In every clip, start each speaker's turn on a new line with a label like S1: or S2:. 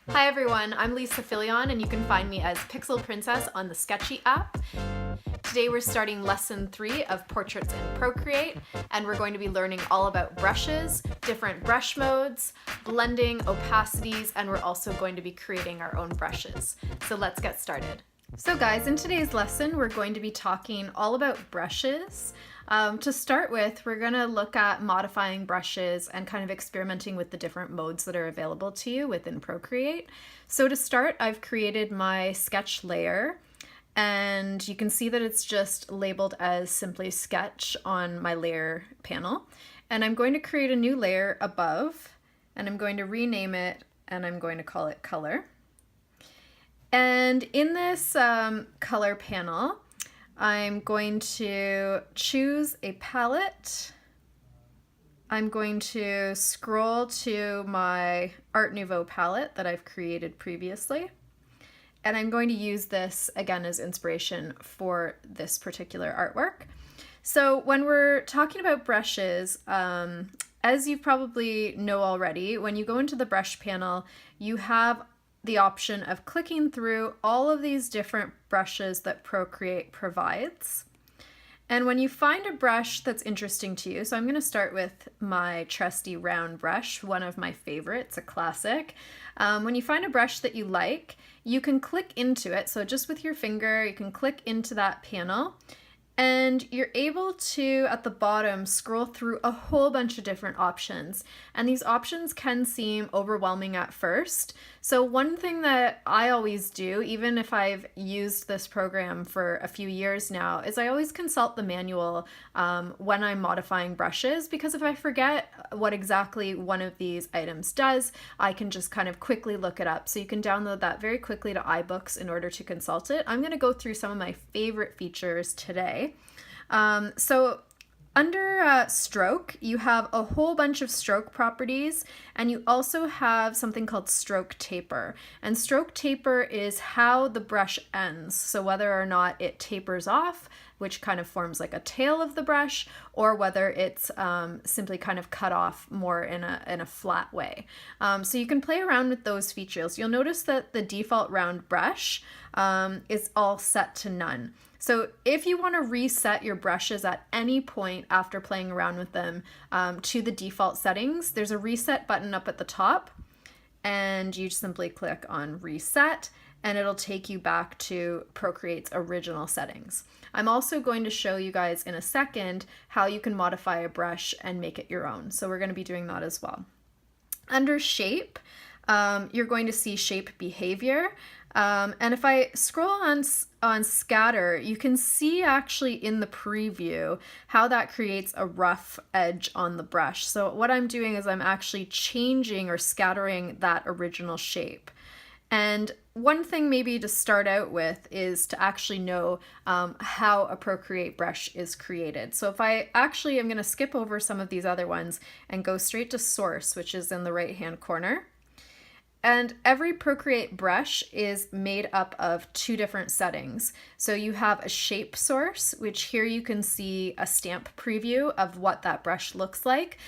S1: Hi everyone, I'm Lisa Filion and you can find me as Pixel Princess on the Sketchy app. Today we're starting lesson 3 of Portraits in Procreate, and we're going to be learning all about brushes, different brush modes, blending, opacities, and we're also going to be creating our own brushes. So let's get started. So guys, in today's lesson we're going to be talking all about brushes. To start with, we're going to look at modifying brushes and kind of experimenting with the different modes that are available to you within Procreate. So to start, I've created my sketch layer, and you can see that it's just labeled as simply sketch on my layer panel. And I'm going to create a new layer above, and I'm going to rename it, and I'm going to call it color. And in this color panel, I'm going to choose a palette. I'm going to scroll to my Art Nouveau palette that I've created previously. And I'm going to use this again as inspiration for this particular artwork. So when we're talking about brushes, as you probably know already, when you go into the brush panel, you have the option of clicking through all of these different brushes that Procreate provides. And when you find a brush that's interesting to you, so I'm going to start with my trusty round brush, one of my favorites, a classic. When you find a brush that you like, you can click into it. So just with your finger, you can click into that panel. And you're able to, at the bottom, scroll through a whole bunch of different options. And these options can seem overwhelming at first. So one thing that I always do, even if I've used this program for a few years now, is I always consult the manual when I'm modifying brushes, because if I forget what exactly one of these items does, I can just kind of quickly look it up. So you can download that very quickly to iBooks in order to consult it. I'm going to go through some of my favorite features today. So under stroke, you have a whole bunch of stroke properties, and you also have something called stroke taper. And stroke taper is how the brush ends. So whether or not it tapers off, which kind of forms like a tail of the brush, or whether it's simply kind of cut off more in a flat way. So you can play around with those features. You'll notice that the default round brush is all set to none. So if you want to reset your brushes at any point after playing around with them to the default settings, there's a reset button up at the top, and you simply click on reset, and it'll take you back to Procreate's original settings. I'm also going to show you guys in a second how you can modify a brush and make it your own. So we're going to be doing that as well. Under shape, you're going to see shape behavior. And if I scroll on scatter, you can see actually in the preview how that creates a rough edge on the brush. So what I'm doing is I'm actually changing or scattering that original shape. And one thing maybe to start out with is to actually know how a Procreate brush is created. So if I actually am going to skip over some of these other ones and go straight to source, which is in the right-hand corner. And every Procreate brush is made up of two different settings. So you have a shape source, which here you can see a stamp preview of what that brush looks like.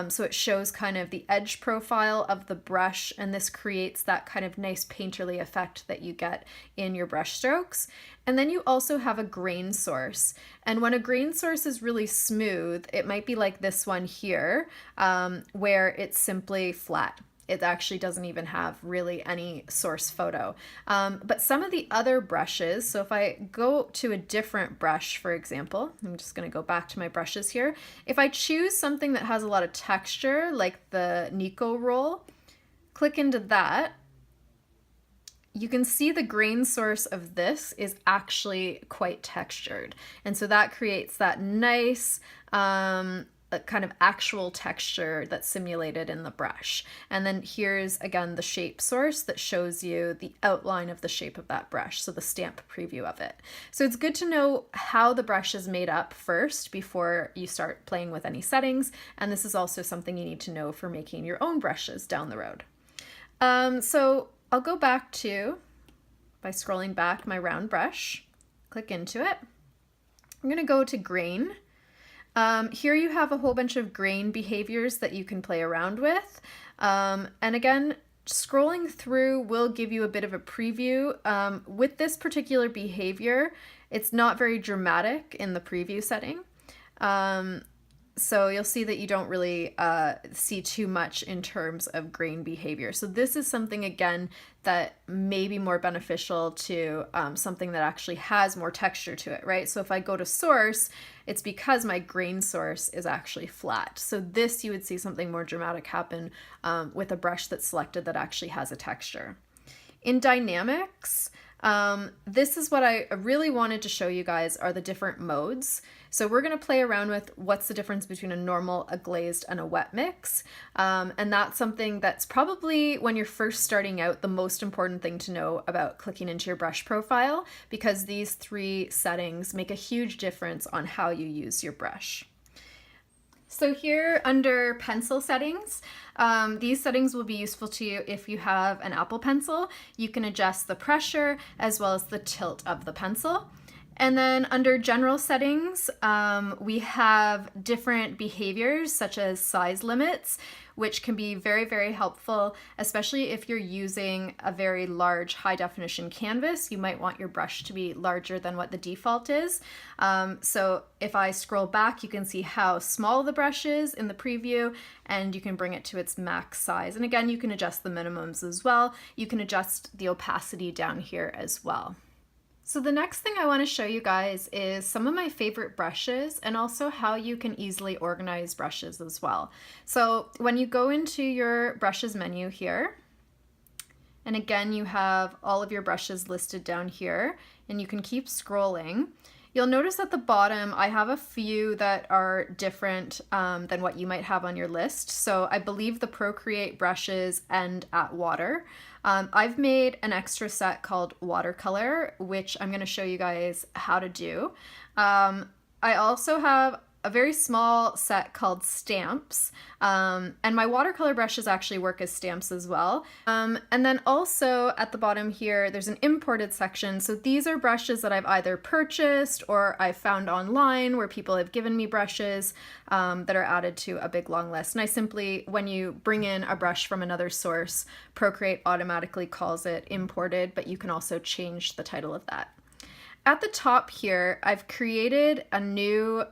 S1: So it shows kind of the edge profile of the brush, and this creates that kind of nice painterly effect that you get in your brush strokes. And then you also have a grain source. And when a grain source is really smooth, it might be like this one here, where it's simply flat. It actually doesn't even have really any source photo. But some of the other brushes, so if I go to a different brush, for example, I'm just going to go back to my brushes here. If I choose something that has a lot of texture, like the Nico roll, click into that, you can see the grain source of this is actually quite textured. And so that creates that nice, a kind of actual texture that's simulated in the brush. And then here's again the shape source that shows you the outline of the shape of that brush, so the stamp preview of it. So it's good to know how the brush is made up first before you start playing with any settings, and this is also something you need to know for making your own brushes down the road. So I'll go back to, by scrolling back, my round brush, click into it. I'm going to go to grain. Here you have a whole bunch of grain behaviors that you can play around with. And again, scrolling through will give you a bit of a preview. With this particular behavior, it's not very dramatic in the preview setting. So you'll see that you don't really see too much in terms of grain behavior. So this is something, again, that may be more beneficial to something that actually has more texture to it, right? So if I go to source, it's because my grain source is actually flat. So this, you would see something more dramatic happen with a brush that's selected that actually has a texture. In dynamics, this is what I really wanted to show you guys are the different modes. So we're going to play around with what's the difference between a normal, a glazed, and a wet mix. And that's something that's probably, when you're first starting out, the most important thing to know about clicking into your brush profile, because these three settings make a huge difference on how you use your brush. So here under pencil settings, these settings will be useful to you if you have an Apple Pencil. You can adjust the pressure as well as the tilt of the pencil. And then under general settings, we have different behaviors such as size limits, which can be very, very helpful, especially if you're using a very large high definition canvas. You might want your brush to be larger than what the default is. So if I scroll back, you can see how small the brush is in the preview, and you can bring it to its max size. And again, you can adjust the minimums as well. You can adjust the opacity down here as well. So the next thing I want to show you guys is some of my favorite brushes and also how you can easily organize brushes as well. So when you go into your brushes menu here, and again you have all of your brushes listed down here, and you can keep scrolling, you'll notice at the bottom I have a few that are different than what you might have on your list. So I believe the Procreate brushes end at water. I've made an extra set called watercolor, which I'm going to show you guys how to do. I also have a very small set called stamps, and my watercolor brushes actually work as stamps as well. And then also at the bottom here, there's an imported section. So these are brushes that I've either purchased or I've found online where people have given me brushes that are added to a big long list. And I simply, when you bring in a brush from another source, Procreate automatically calls it imported, but you can also change the title of that. At the top here, I've created a new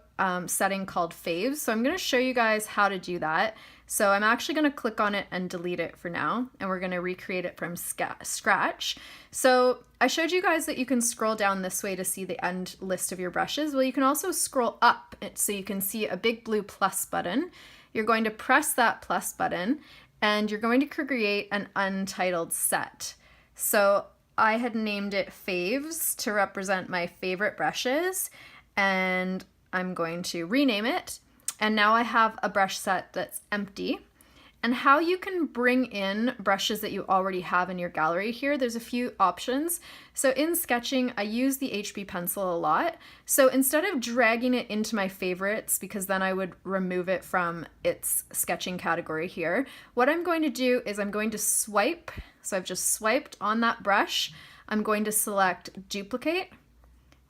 S1: setting called faves. So I'm going to show you guys how to do that. So I'm actually going to click on it and delete it for now, and we're going to recreate it from scratch. So I showed you guys that you can scroll down this way to see the end list of your brushes. Well, you can also scroll up so you can see a big blue plus button. You're going to press that plus button and you're going to create an untitled set. So I had named it faves to represent my favorite brushes, and I'm going to rename it. And now I have a brush set that's empty. And how you can bring in brushes that you already have in your gallery here, there's a few options. So in sketching, I use the HB pencil a lot. So instead of dragging it into my favorites, because then I would remove it from its sketching category here, what I'm going to do is I'm going to swipe. So I've just swiped on that brush. I'm going to select duplicate.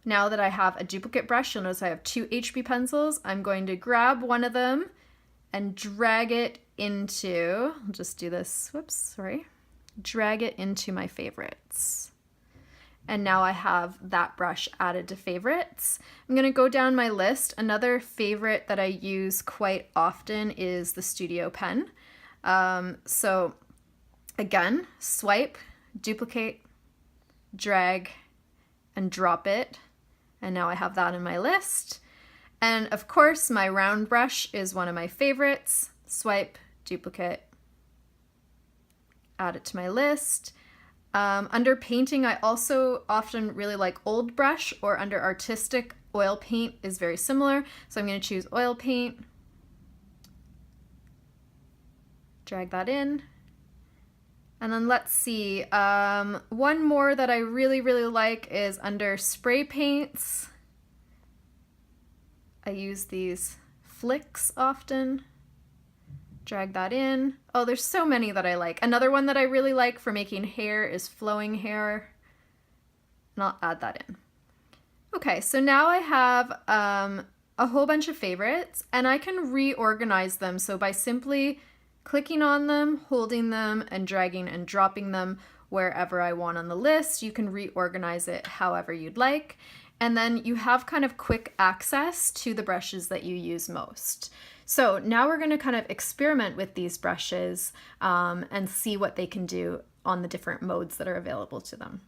S1: Now that I have a duplicate brush, you'll notice I have two HB pencils. I'm going to grab one of them and drag it into, I'll just do this, whoops, sorry. Drag it into my favorites. And now I have that brush added to favorites. I'm gonna go down my list. Another favorite that I use quite often is the Studio pen. So again, swipe, duplicate, drag, and drop it. And now I have that in my list. And of course, my round brush is one of my favorites. Swipe, duplicate, add it to my list. Under painting, I also often really like old brush, or under artistic, oil paint is very similar. So I'm going to choose oil paint, drag that in. And then let's see, one more that I really, really like is under spray paints. I use these flicks often. Drag that in. Oh, there's so many that I like. Another one that I really like for making hair is flowing hair. And I'll add that in. Okay, so now I have a whole bunch of favorites, and I can reorganize them. So by simply clicking on them, holding them, and dragging and dropping them wherever I want on the list. You can reorganize it however you'd like. And then you have kind of quick access to the brushes that you use most. So now we're going to kind of experiment with these brushes and see what they can do on the different modes that are available to them.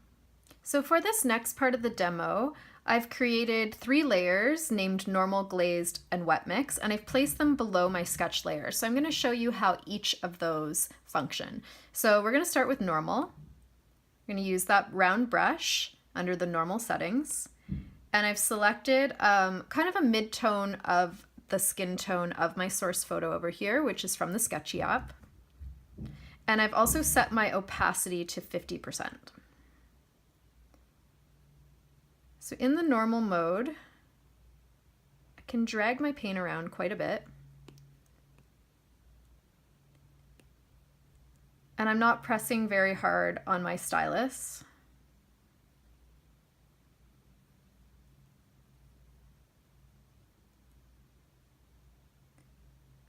S1: So for this next part of the demo, I've created 3 layers named normal, glazed, and wet mix, and I've placed them below my sketch layer. So I'm going to show you how each of those function. So we're going to start with normal. I'm going to use that round brush under the normal settings. And I've selected kind of a mid-tone of the skin tone of my source photo over here, which is from the Sketchy app. And I've also set my opacity to 50%. So in the normal mode, I can drag my paint around quite a bit. And I'm not pressing very hard on my stylus.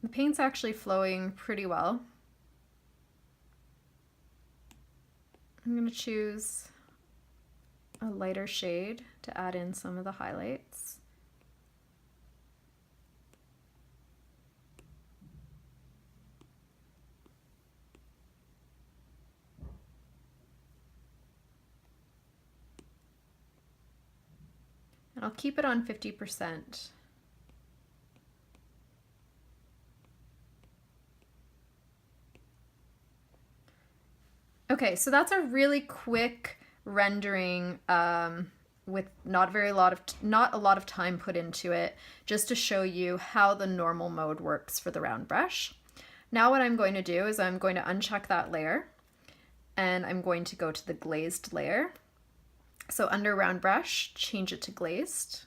S1: The paint's actually flowing pretty well. I'm going to choose a lighter shade to add in some of the highlights. And I'll keep it on 50%. Okay, so that's a really quick rendering with not a lot of time put into it, just to show you how the normal mode works for the round brush. Now what I'm going to do is I'm going to uncheck that layer and I'm going to go to the glazed layer. So under round brush, change it to glazed.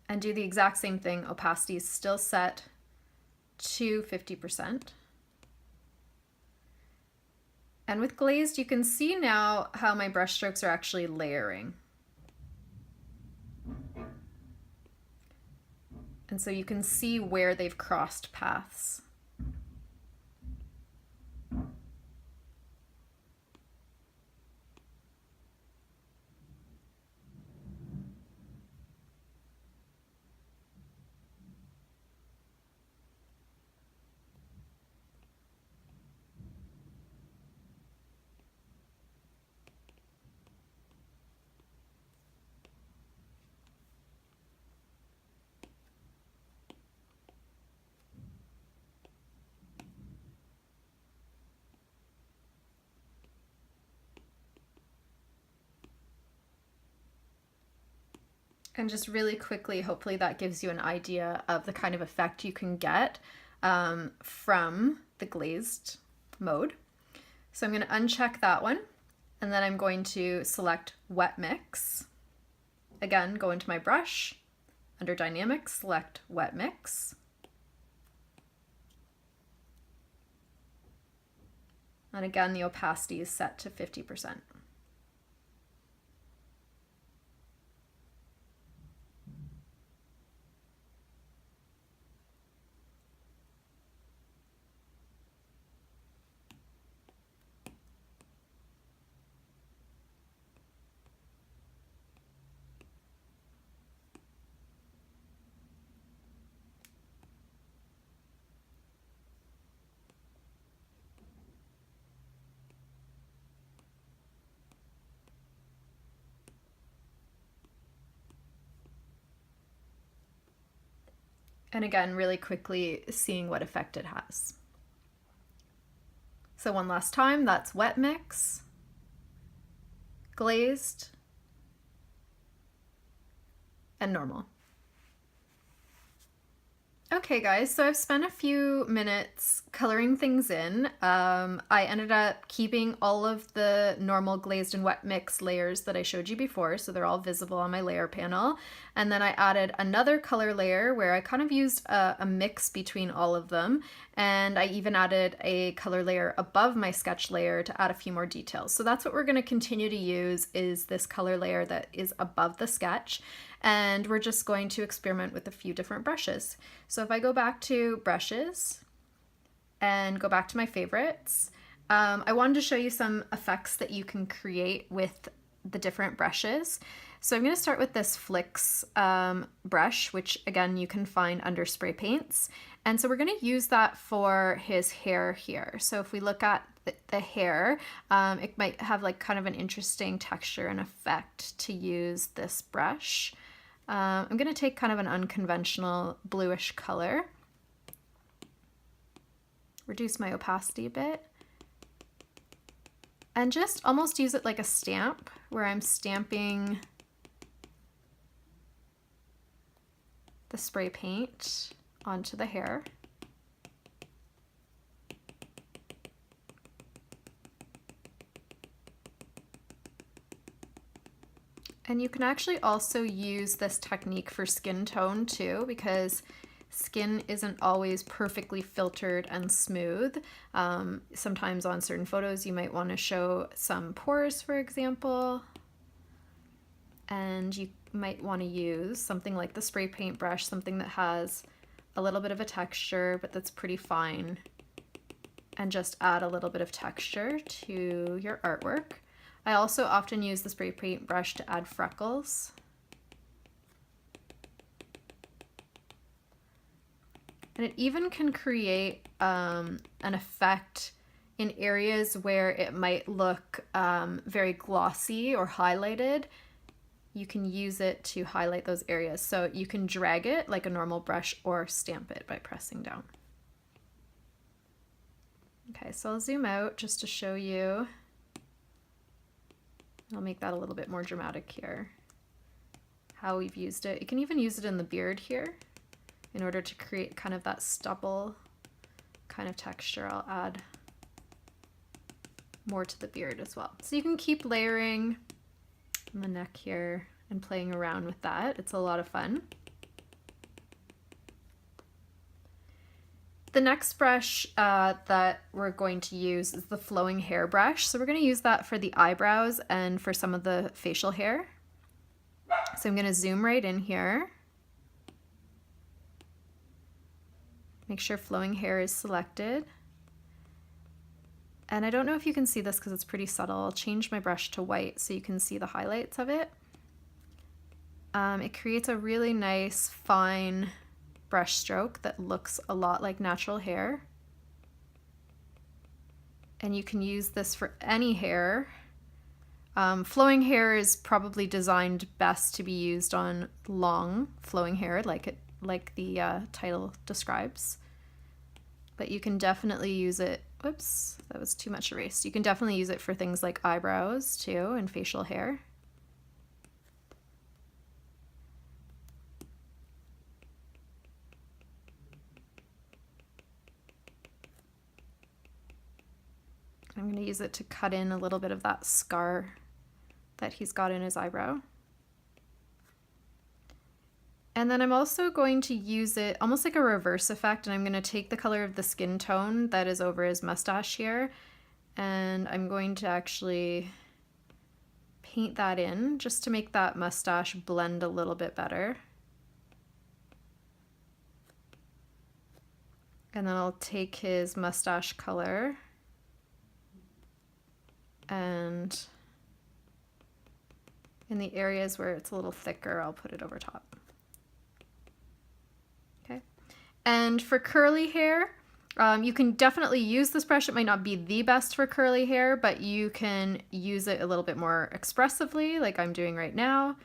S1: And do the exact same thing. Opacity is still set to 50%. And with glazed, you can see now how my brush strokes are actually layering. And so you can see where they've crossed paths. And just really quickly, hopefully that gives you an idea of the kind of effect you can get from the glazed mode. So I'm going to uncheck that one, and then I'm going to select wet mix. Again, go into my brush, under dynamics, select wet mix. And again, the opacity is set to 50%. And again, really quickly seeing what effect it has. So one last time, that's wet mix, glazed, and normal. Okay guys, so I've spent a few minutes coloring things in. I ended up keeping all of the normal glazed and wet mix layers that I showed you before, so they're all visible on my layer panel. And then I added another color layer where I kind of used a mix between all of them. And I even added a color layer above my sketch layer to add a few more details. So that's what we're going to continue to use, is this color layer that is above the sketch. and we're just going to experiment with a few different brushes. So if I go back to brushes and go back to my favorites, I wanted to show you some effects that you can create with the different brushes. So I'm going to start with this Flicks brush, which again you can find under spray paints. And so we're going to use that for his hair here. So if we look at the hair, it might have like kind of an interesting texture and effect to use this brush. I'm going to take kind of an unconventional bluish color, reduce my opacity a bit, and just almost use it like a stamp, where I'm stamping the spray paint onto the hair. And you can actually also use this technique for skin tone too, because skin isn't always perfectly filtered and smooth. Sometimes on certain photos you might want to show some pores, for example, and you might want to use something like the spray paint brush, something that has a little bit of a texture but that's pretty fine, and just add a little bit of texture to your artwork. I also often use the spray paint brush to add freckles. And it even can create an effect in areas where it might look very glossy or highlighted. You can use it to highlight those areas. So you can drag it like a normal brush or stamp it by pressing down. Okay, so I'll zoom out just to show you. I'll make that a little bit more dramatic here, how we've used it. You can even use it in the beard here in order to create kind of that stubble kind of texture. I'll add more to the beard as well. So you can keep layering on the neck here and playing around with that. It's a lot of fun. The next brush that we're going to use is the flowing hair brush. So we're going to use that for the eyebrows and for some of the facial hair. So I'm going to zoom right in here. Make sure flowing hair is selected. And I don't know if you can see this because it's pretty subtle. I'll change my brush to white so you can see the highlights of it. It creates a really nice, fine brush stroke that looks a lot like natural hair. And you can use this for any hair. Flowing hair is probably designed best to be used on long flowing hair, like the title describes. But you can definitely use it, whoops, that was too much erased. You can definitely use it for things like eyebrows too and facial hair. I'm going to use it to cut in a little bit of that scar that he's got in his eyebrow. And then I'm also going to use it almost like a reverse effect, and I'm going to take the color of the skin tone that is over his mustache here, and I'm going to actually paint that in just to make that mustache blend a little bit better. And then I'll take his mustache color and in the areas where it's a little thicker, I'll put it over top. Okay. And for curly hair, you can definitely use this brush. It might not be the best for curly hair, but you can use it a little bit more expressively, like I'm doing right now,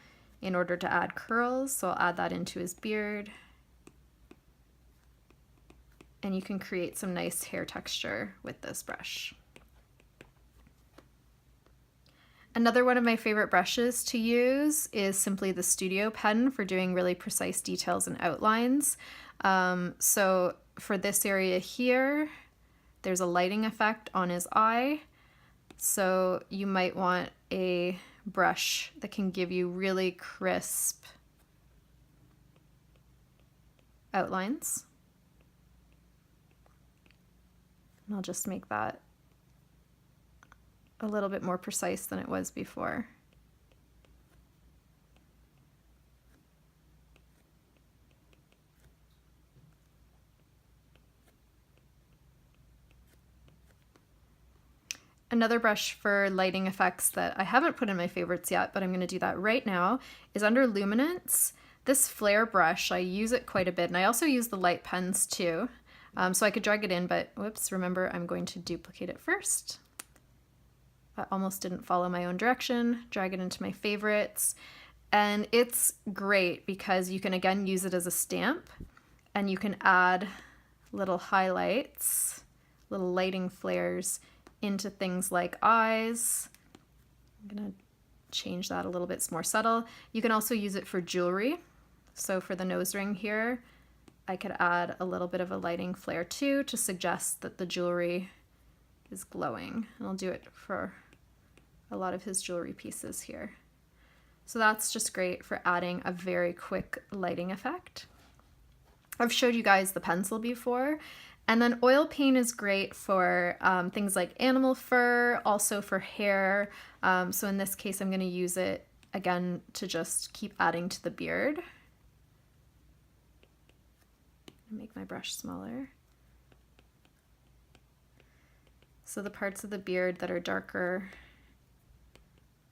S1: in order to add curls. So I'll add that into his beard. And you can create some nice hair texture with this brush. Another one of my favorite brushes to use is simply the Studio pen for doing really precise details and outlines. So for this area here, there's a lighting effect on his eye. So you might want a brush that can give you really crisp outlines. And I'll just make that a little bit more precise than it was before. Another brush for lighting effects that I haven't put in my favorites yet, but I'm going to do that right now, is under Luminance. This flare brush, I use it quite a bit, and I also use the light pens too. So I could drag it in, but whoops, remember I'm going to duplicate it first. I almost didn't follow my own direction. Drag it into my favorites. And it's great because you can again use it as a stamp, and you can add little highlights, little lighting flares into things like eyes. I'm gonna change that a little bit, it's more subtle. You can also use it for jewelry. So for the nose ring here, I could add a little bit of a lighting flare too to suggest that the jewelry is glowing. And I'll do it for a lot of his jewelry pieces here. So that's just great for adding a very quick lighting effect. I've showed you guys the pencil before, and then oil paint is great for things like animal fur, also for hair. So in this case, I'm going to use it again to just keep adding to the beard. Make my brush smaller. So the parts of the beard that are darker,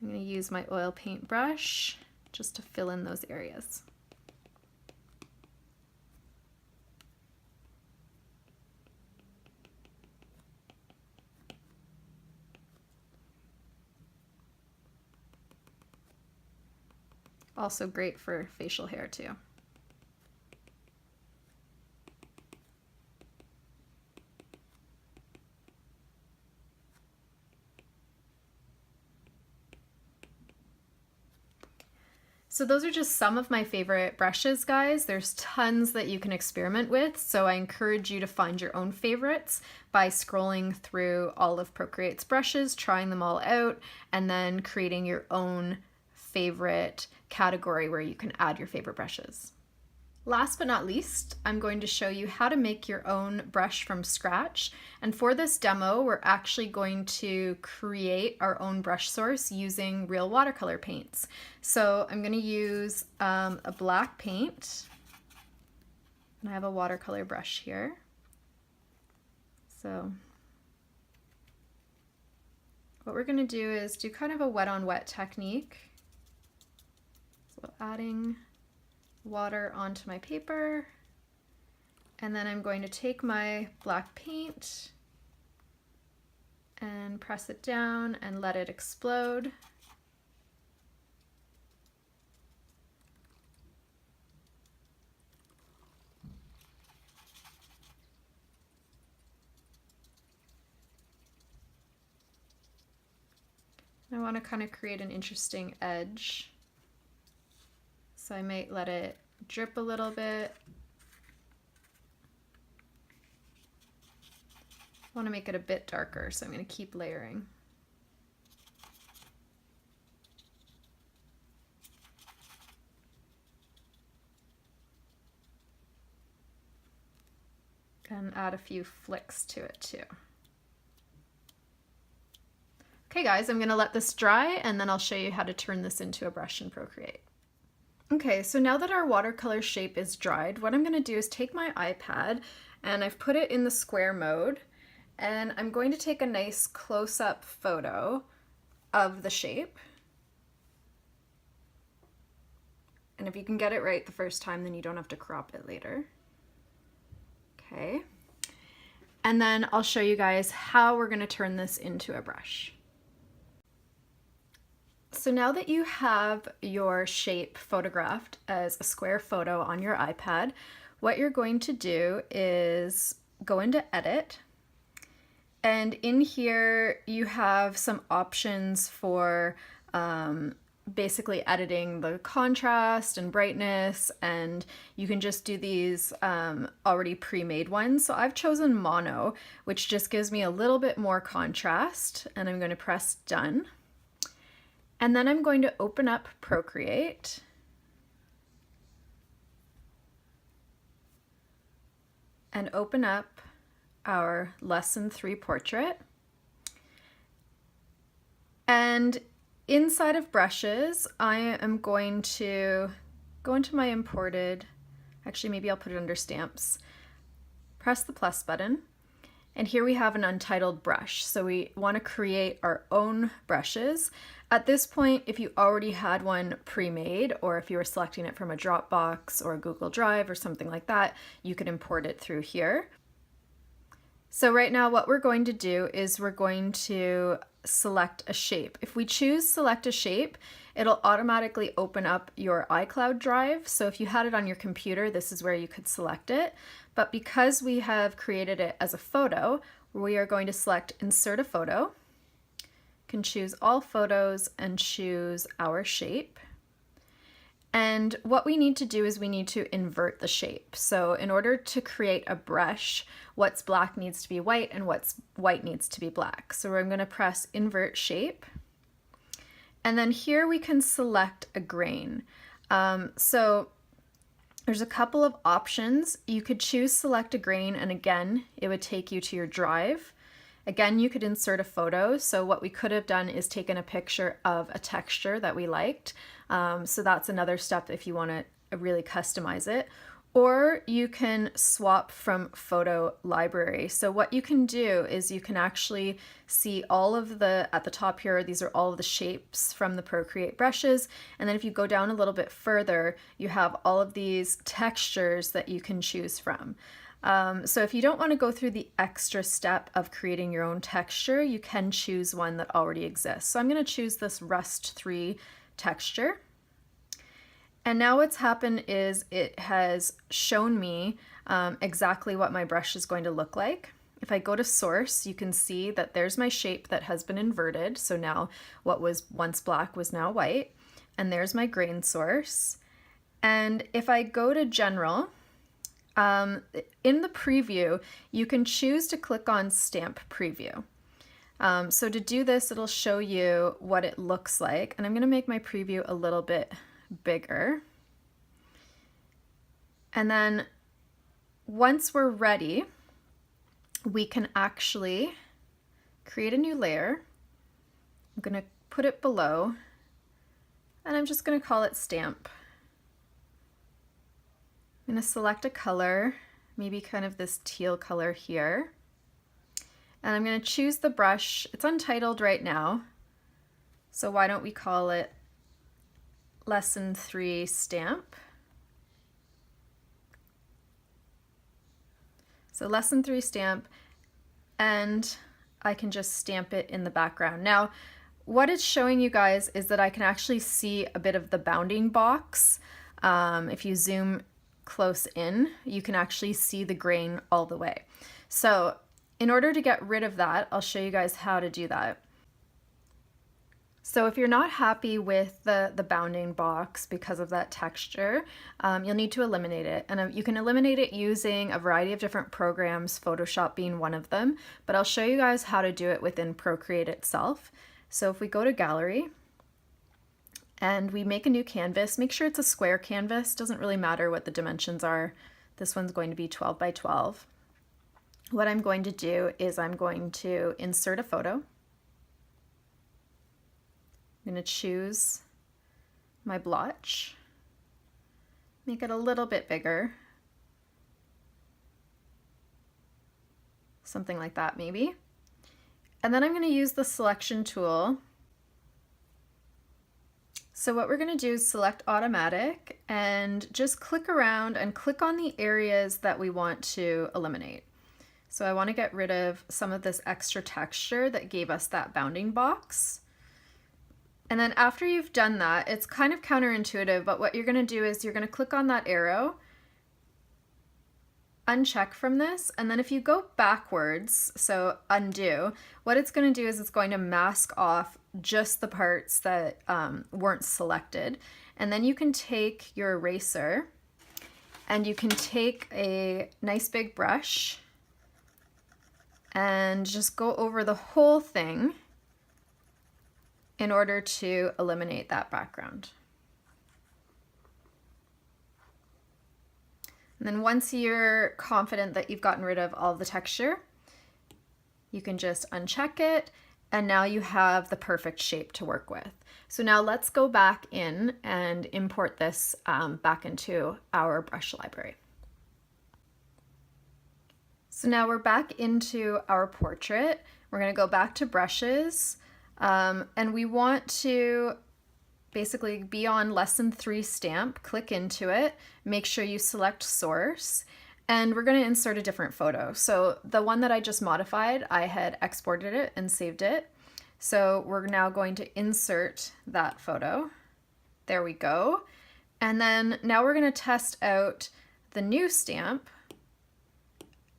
S1: I'm going to use my oil paint brush just to fill in those areas. Also great for facial hair too. So those are just some of my favorite brushes, guys. There's tons that you can experiment with, so I encourage you to find your own favorites by scrolling through all of Procreate's brushes, trying them all out, and then creating your own favorite category where you can add your favorite brushes. Last but not least, I'm going to show you how to make your own brush from scratch. And for this demo, we're actually going to create our own brush source using real watercolor paints. So I'm going to use a black paint, and I have a watercolor brush here. So what we're going to do is do kind of a wet on wet technique. So adding water onto my paper, and then I'm going to take my black paint and press it down and let it explode. I want to kind of create an interesting edge. So I might let it drip a little bit. I want to make it a bit darker, so I'm going to keep layering. And add a few flicks to it too. Okay guys, I'm going to let this dry, and then I'll show you how to turn this into a brush in Procreate. Okay, so now that our watercolor shape is dried, what I'm going to do is take my iPad, and I've put it in the square mode, and I'm going to take a nice close-up photo of the shape. And if you can get it right the first time, then you don't have to crop it later. Okay. And then I'll show you guys how we're going to turn this into a brush. So now that you have your shape photographed as a square photo on your iPad, what you're going to do is go into Edit, and in here you have some options for basically editing the contrast and brightness, and you can just do these already pre-made ones. So I've chosen mono, which just gives me a little bit more contrast, and I'm going to press done. And then I'm going to open up Procreate. And open up our Lesson 3 portrait. And inside of brushes, I am going to go into my imported, actually maybe I'll put it under stamps, press the plus button, And here we have an untitled brush. So we want to create our own brushes. At this point, if you already had one pre-made, or if you were selecting it from a Dropbox or a Google Drive or something like that, you could import it through here. So right now what we're going to do is we're going to select a shape. If we choose select a shape, it'll automatically open up your iCloud drive. So if you had it on your computer, this is where you could select it. But because we have created it as a photo, we are going to select insert a photo. You can choose all photos and choose our shape. And what we need to do is we need to invert the shape. So in order to create a brush, what's black needs to be white and what's white needs to be black. So I'm going to press invert shape. And then here we can select a grain. So there's a couple of options. You could choose select a grain, and again, it would take you to your drive. Again, you could insert a photo. So what we could have done is taken a picture of a texture that we liked. So that's another step if you want to really customize it. Or you can swap from photo library. So what you can do is you can actually see all of at the top here, these are all of the shapes from the Procreate brushes. And then if you go down a little bit further, you have all of these textures that you can choose from. So if you don't want to go through the extra step of creating your own texture, you can choose one that already exists. So I'm going to choose this Rust 3 texture. And now what's happened is it has shown me exactly what my brush is going to look like. If I go to source, you can see that there's my shape that has been inverted. So now what was once black was now white. And there's my grain source. And if I go to general, in the preview, you can choose to click on stamp preview. So to do this, it'll show you what it looks like. And I'm going to make my preview a little bit bigger. And then once we're ready, we can actually create a new layer. I'm going to put it below, and I'm just going to call it stamp. I'm going to select a color, maybe kind of this teal color here. And I'm going to choose the brush. It's untitled right now, so why don't we call it Lesson 3 Stamp. So Lesson 3 Stamp, and I can just stamp it in the background. Now, what it's showing you guys is that I can actually see a bit of the bounding box. If you zoom close in, you can actually see the grain all the way. So in order to get rid of that, I'll show you guys how to do that. So if you're not happy with the bounding box because of that texture, you'll need to eliminate it. And you can eliminate it using a variety of different programs, Photoshop being one of them, but I'll show you guys how to do it within Procreate itself. So if we go to Gallery and we make a new canvas, make sure it's a square canvas, doesn't really matter what the dimensions are. This one's going to be 12 by 12. What I'm going to do is I'm going to insert a photo. I'm going to choose my blotch, make it a little bit bigger, something like that maybe. And then I'm going to use the selection tool. So what we're going to do is select automatic and just click around and click on the areas that we want to eliminate. So I want to get rid of some of this extra texture that gave us that bounding box. And then after you've done that, it's kind of counterintuitive, but what you're going to do is you're going to click on that arrow, uncheck from this, and then if you go backwards, so undo, what it's going to do is it's going to mask off just the parts that weren't selected. And then you can take your eraser and you can take a nice big brush and just go over the whole thing in order to eliminate that background. And then once you're confident that you've gotten rid of all the texture, you can just uncheck it, and now you have the perfect shape to work with. So now let's go back in and import this back into our brush library. So now we're back into our portrait. We're going to go back to brushes, and we want to basically be on lesson 3 stamp. Click into it, make sure you select source, and we're going to insert a different photo. So the one that I just modified, I had exported it and saved it. So we're now going to insert that photo. There we go. And then now we're going to test out the new stamp.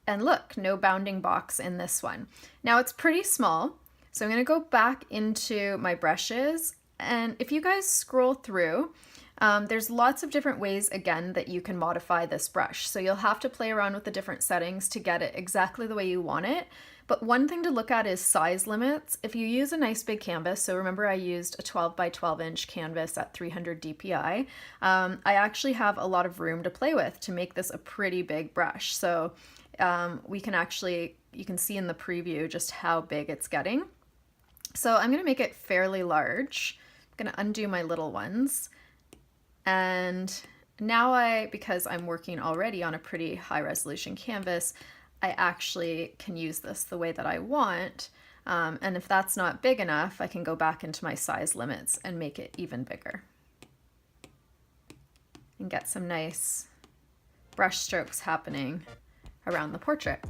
S1: And look, no bounding box in this one. Now it's pretty small, so I'm going to go back into my brushes, and if you guys scroll through, there's lots of different ways, again, that you can modify this brush. So you'll have to play around with the different settings to get it exactly the way you want it. But one thing to look at is size limits. If you use a nice big canvas, so remember I used a 12 by 12 inch canvas at 300 DPI, I actually have a lot of room to play with to make this a pretty big brush. So we can actually, you can see in the preview just how big it's getting. So I'm going to make it fairly large. I'm going to undo my little ones. And now because I'm working already on a pretty high resolution canvas, I actually can use this the way that I want. And if that's not big enough, I can go back into my size limits and make it even bigger. And get some nice brush strokes happening around the portrait.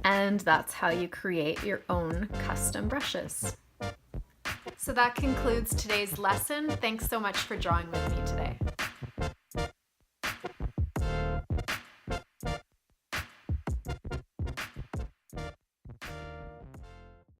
S1: And that's how you create your own custom brushes. So that concludes today's lesson. Thanks so much for drawing with me today.